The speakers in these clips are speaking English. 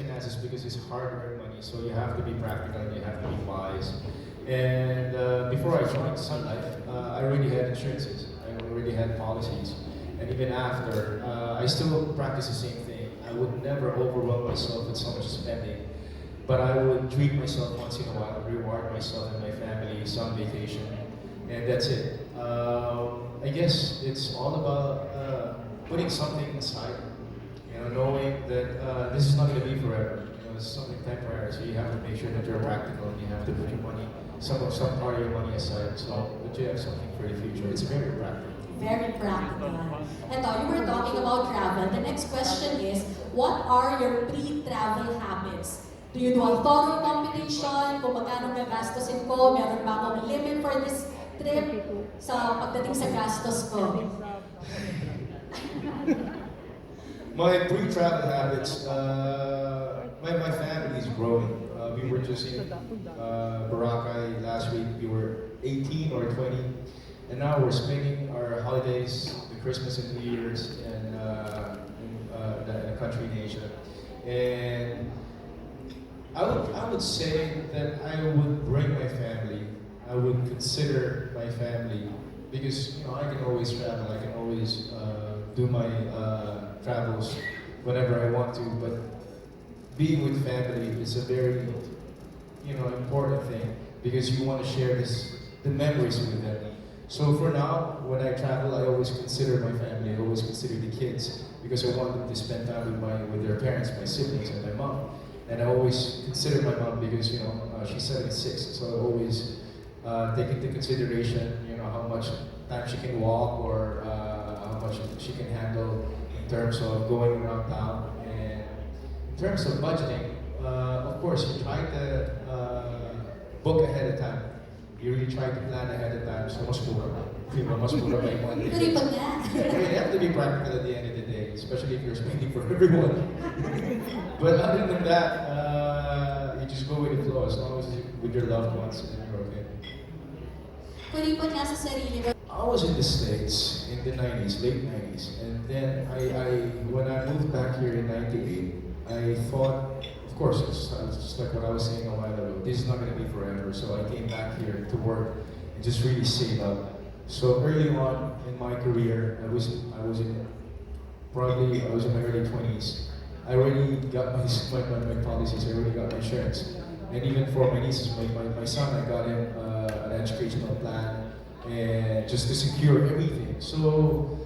finances because it's hard-earned money, so you have to be practical and you have to be wise. And before I joined Sunlife, I already had insurances. I already had policies. And even after, I still practice the same thing. I would never overwhelm myself with so much spending, but I would treat myself once in a while, reward myself and my family, some vacation, and that's it. I guess it's all about putting something aside, knowing that this is not going to be forever. It's something temporary, so you have to make sure that you're practical and you have to put your money, some part of your money aside, so that you have something for the future. It's very practical. Very practical. Eto, you were talking about travel. The next question is, what are your pre-travel habits? Do you do a thorough computation? Kung magkano gagastusin ko? Meron ba akong limit for this trip? Sa pagdating sa gastos ko? My pre-travel habits, my family is growing. We were just in Boracay last week. We were 18 or 20. And now we're spending our holidays, the Christmas and New Year's, in a country in Asia. And I would say that I would bring my family. I would consider my family because I can always travel. I can always do my travels whenever I want to. But being with family is a very important thing because you want to share the memories with them. So for now, when I travel, I always consider my family. I always consider the kids because I want them to spend time with their parents, my siblings, and my mom. And I always consider my mom because she's 76, so I always take into consideration how much time she can walk or how much she can handle in terms of going around town. And in terms of budgeting, of course, you try to book ahead of time. You really try to plan ahead of time, so mas mura. Mas mura pa yung mga tickets. You have to be practical at the end of the day, especially if you're spending for everyone. But other than that, you just go with the flow as long as you're with your loved ones and you're okay. Kuripot nga sa sarili. I was in the States in the 90s, late 90s, and then when I moved back here in 98, I thought, of course, it's just like what I was saying a while ago, this is not going to be forever, so I came back here to work and just really save up. So early on in my career, I was in my early 20s. I already got my policies, I already got my insurance. And even for my nieces, my son, I got him an educational plan and just to secure everything. So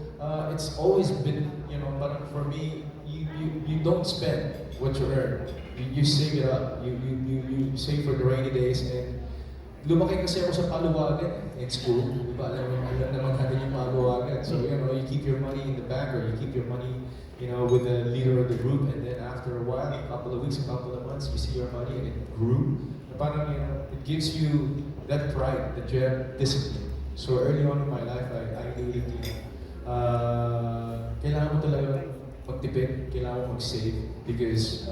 it's always been, but for me, you don't spend what you earn. You save it up. You save for the rainy days. And lumaki kasi ako sa paluwagan in school. Diba, alam naman natin yung paluwagan. So you keep your money in the bank or you keep your money with the leader of the group, and then after a while, a couple of weeks, a couple of months, you see your money and it grew. Parang, it gives you that pride that you have discipline. So early on in my life, I knew that kailangan mo talaga magtipid, kailangan mo mag-save because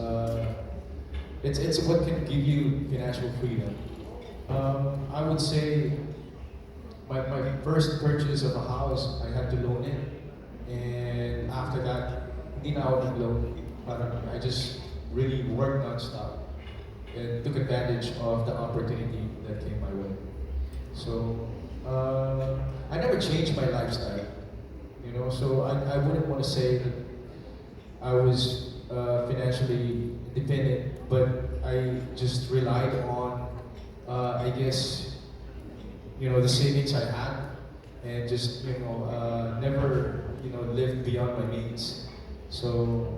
it's what can give you financial freedom. I would say my first purchase of a house, I had to loan it, and after that, hindi na ako nag-loan. Parang I just really worked non-stop and took advantage of the opportunity that came my way. So I never changed my lifestyle, so I wouldn't want to say that I was financially independent, but I just relied on, I guess, the savings I had, and just never lived beyond my means. So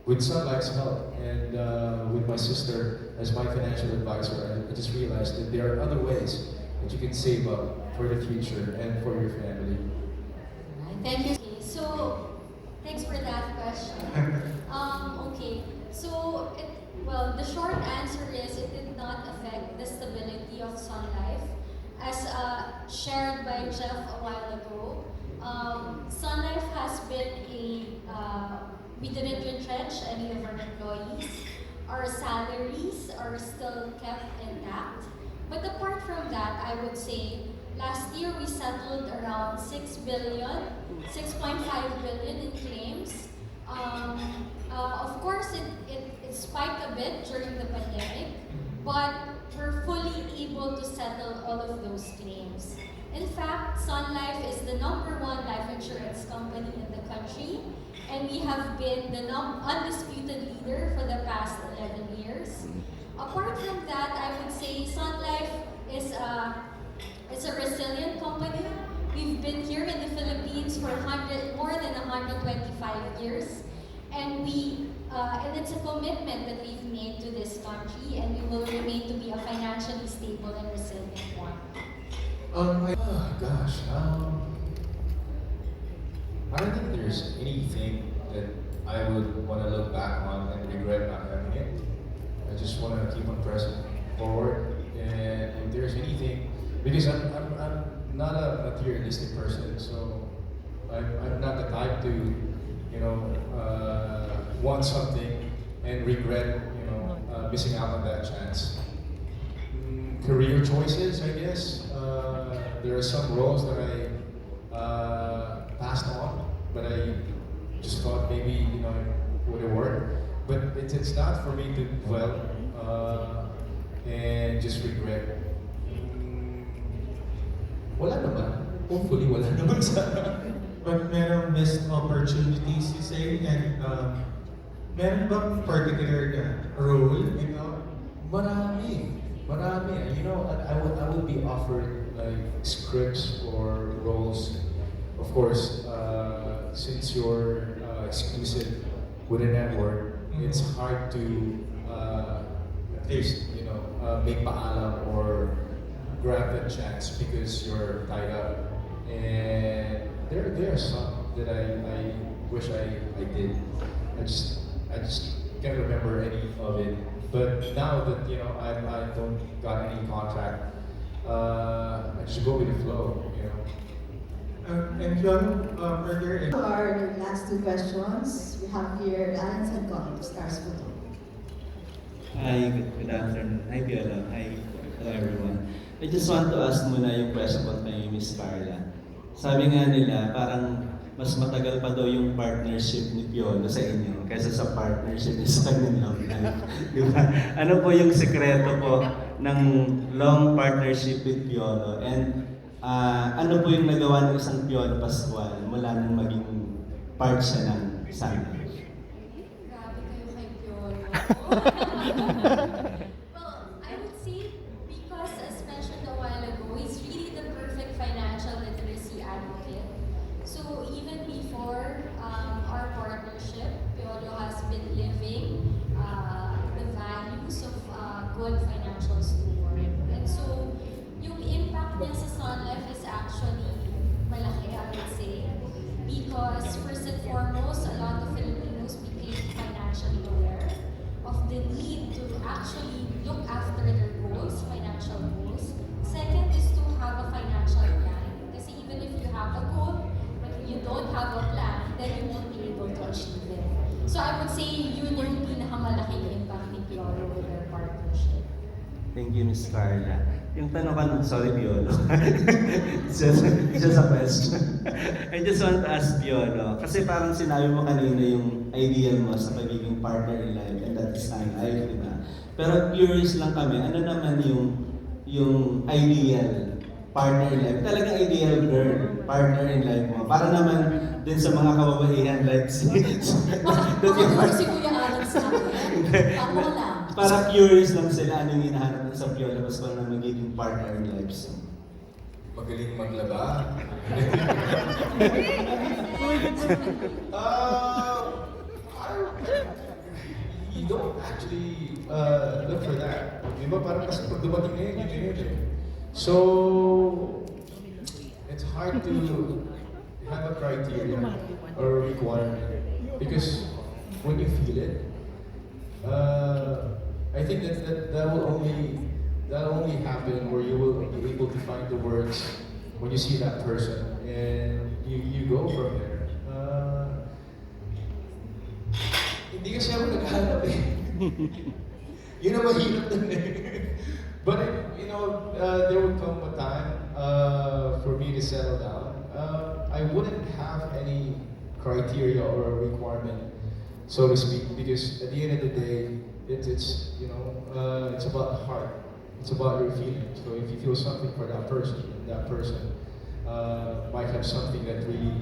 with Sunlife's help and with my sister as my financial advisor, I just realized that there are other ways that you can save up for the future and for your family. Thank you. Okay, so thanks for that question. Okay, so the short answer is it did not affect the stability of Sunlife. As shared by Jeff a while ago, Sunlife has been we didn't retrench any of our employees. Our salaries are still kept intact. But apart from that, I would say last year we settled around 6 billion, 6.5 billion in claims. Of course, it's bit during the pandemic, but we're fully able to settle all of those claims. In fact, Sunlife is the #1 life insurance company in the country, and we have been the undisputed leader for the past 11 years. Apart from that, I would say Sun Life is a resilient company. We've been here in the Philippines for more than 125 years, and it's a commitment that we've made to this country, and we will remain to be a financially stable and resilient one. I don't think there's anything that I would want to look back on and regret not having it. I just want to keep on pressing forward, and if there's anything, because I'm not a materialistic person, so I'm not the type to, want something and regret, missing out on that chance. Career choices, I guess. There are some roles that I passed on, but I just thought maybe it would have worked. But it's not for me to dwell and just regret. Wala naman. Hopefully wala naman sana. But merong missed opportunities, you say, and meron bang particular role, Marami. I would be offered like scripts or roles. Of course, since you're exclusive with a network, it's hard to at least make paalam or grab that chance because you're tied up. And there are some that I wish I did. I just can't remember any of it. But now that I don't got any contract, I just go with the flow. and Piolo, are there any? Our last 2 questions, we have here Alex and Con to Stars Photo. Hi, good afternoon. Hi, Piolo. Hi, hello everyone. I just want to ask muna yung question ko kay Miss Carla. Sabi nga nila, parang mas matagal pa daw yung partnership ni Piolo sa inyo kaysa sa partnership ni Sunlife Long Life. Di ba? Ano po yung sekreto po ng long partnership with Piolo? And ano po yung nagawa ng isang Piolo Pascual mula nung maging part siya ng Sunlife? Grabe kayo kay Piolo. Well, I would say because as mentioned a while ago, he's really the perfect financial literacy advocate. So even before our partnership, Piolo has been living the values of good financial steward. And so yung impact niya sa Sunlife is actually malaki, I would say. Because first and foremost, a lot of Filipinos became financially aware of the need to actually look after their goals, financial goals. Second is to have a financial plan. Kasi even if you have a goal, but you don't have a plan, then you won't be able to achieve it. So I would say yun yung pinakamalaking impact ni Piolo with their partnership. Thank you, Miss Carla. Yung tanong ka nun, sorry, Piolo. just a question. I just want to ask Piolo, kasi parang sinabi mo kanina yung ideal mo sa pagiging partner in life, and that is Sunlife, di ba? Pero curious lang kami, ano naman yung ideal partner in life? Talagang ideal girl, partner in life mo. Para naman din sa mga kababaihan like si Si Kuya Alex sa akin. Ako lang. para curious lang sila anong hinahanap sa Piolo Pascual na magiging partner in life. So, Magaling maglaba. You don't actually look for that. Di ba? Parang kasi pag dumating na yun eh. So, it's hard to have a criteria or a requirement because when you feel it, I think that will only happen where you will be able to find the words when you see that person and you go from there. Hindi kasi ako naghahanap eh. Yun ang mahirap dun eh. But there would come a time for me to settle down. I wouldn't have any criteria or a requirement, so to speak, because at the end of the day, It's it's about the heart. It's about your feeling. So if you feel something for that person, might have something that really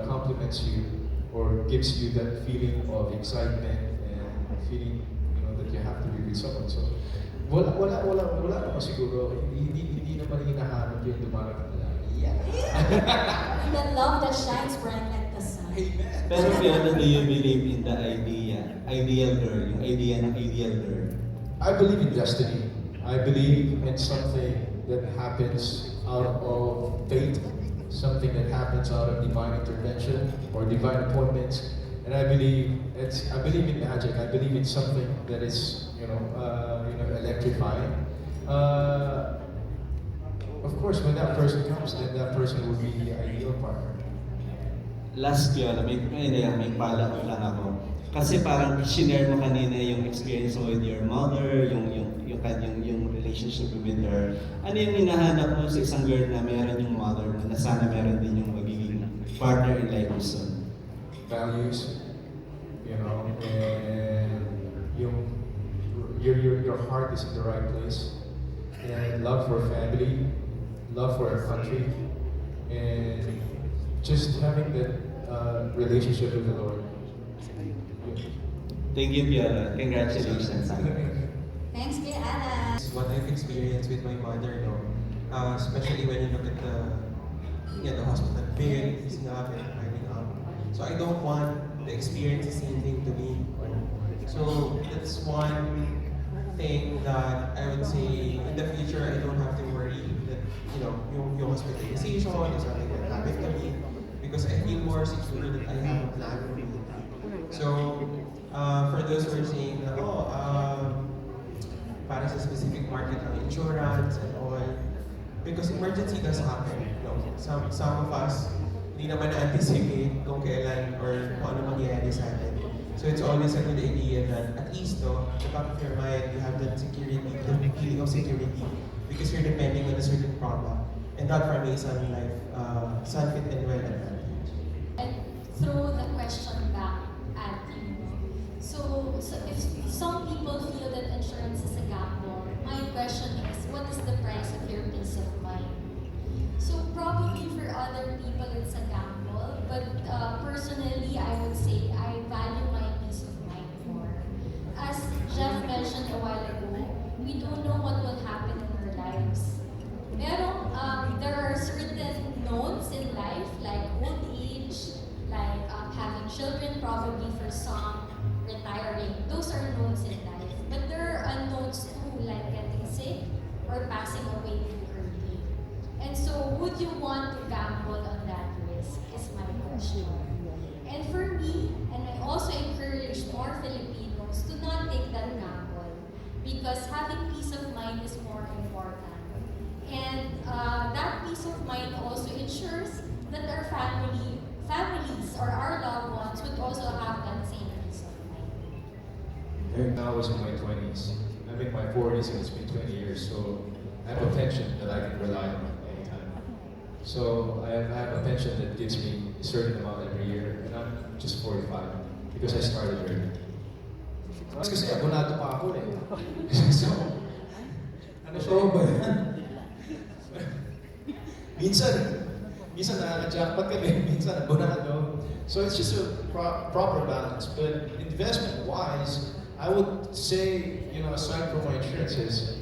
compliments you or gives you that feeling of excitement and feeling that you have to be with someone. So wala naman siguro. Hindi naman hinahanap yung dumarating na yeah. The love that shines bright like the sun. Amen. Pero Piolo, do you believe in the ideal girl, yung idea ng ideal girl? I believe in destiny. I believe in something that happens out of fate, something that happens out of divine intervention or divine appointments. And I believe in magic. I believe in something that is electrifying. Of course, when that person comes, then that person will be the ideal partner. Last Piolo, may follow-up lang ako. Kasi parang shinare mo kanina yung experience mo with your mother, yung relationship with her. Ano yung hinahanap mo sa isang girl na meron yung mother mo, na sana meron din yung magiging partner in life mo soon? Values, and your heart is in the right place, and love for family, love for our country, and just having that relationship with the Lord. Thank you, Piolo. Congratulations. Thanks, kay Alan. What I've experienced with my mother, especially when you look at the hospital bill, using up and climbing up. So I don't want the experience the same thing to me. So that's one thing that I would say in the future I don't have to worry that yung hospitalization or something that happened to me, because I feel more secure that I have a plan for me. So for those who are saying na para sa specific market ng insurance and all, because emergency does happen. Some of us hindi naman na-anticipate kung kailan or kung ano mangyayari sa atin. So it's always a good idea that at least at the back of your mind, you have that security, the feeling of security, because you're depending on a certain product. And that for me is Sunlife, Sunfit and Well Advantage. And throw the question back at you. So if some people feel that insurance is a gamble, my question is, what is the price of your peace of mind? So probably for other people it's a gamble, but personally I would say I value my peace of mind more. As Jeff mentioned a while ago, we don't know what will happen in our lives. Pero there are certain knowns in life, like old age, like having children, probably for some, retiring. Those are knowns in life. But there are unknowns too, like getting sick or passing away too early. And so, would you want to gamble on that risk, is my question. And for me, and I also encourage more Filipinos to not take that gamble, because having peace of mind is more important. And that peace of mind also ensures that our families or our loved ones would also have that same peace of mind. Now I was in my 20s. I'm in my 40s and it's been 20 years, so I have a pension that I can rely on anytime. So I have a pension that gives me a certain amount every year, and I'm just 45 because I started early. Mas kasi abonado pa ako eh. So, ano siya? Totoo ba yan? Minsan nakaka-jackpot kami, minsan abonado. So it's just a proper balance. But investment-wise, I would say, aside from my insurances,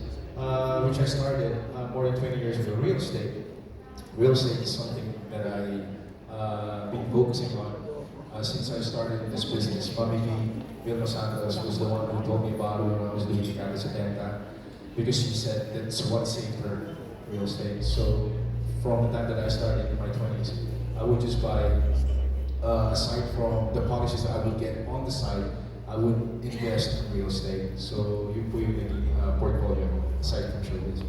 which I started more than 20 years ago, real estate. Real estate is something that I've been focusing on since I started in this business. Family Vilma Santos was the one who told me about it when I was doing Chicago 70, because she said that's what saved her, real estate. So from the time that I started in my 20s, I would just buy, aside from the policies that I would get on the side, I would invest in real estate. So you put in a portfolio aside from showbiz.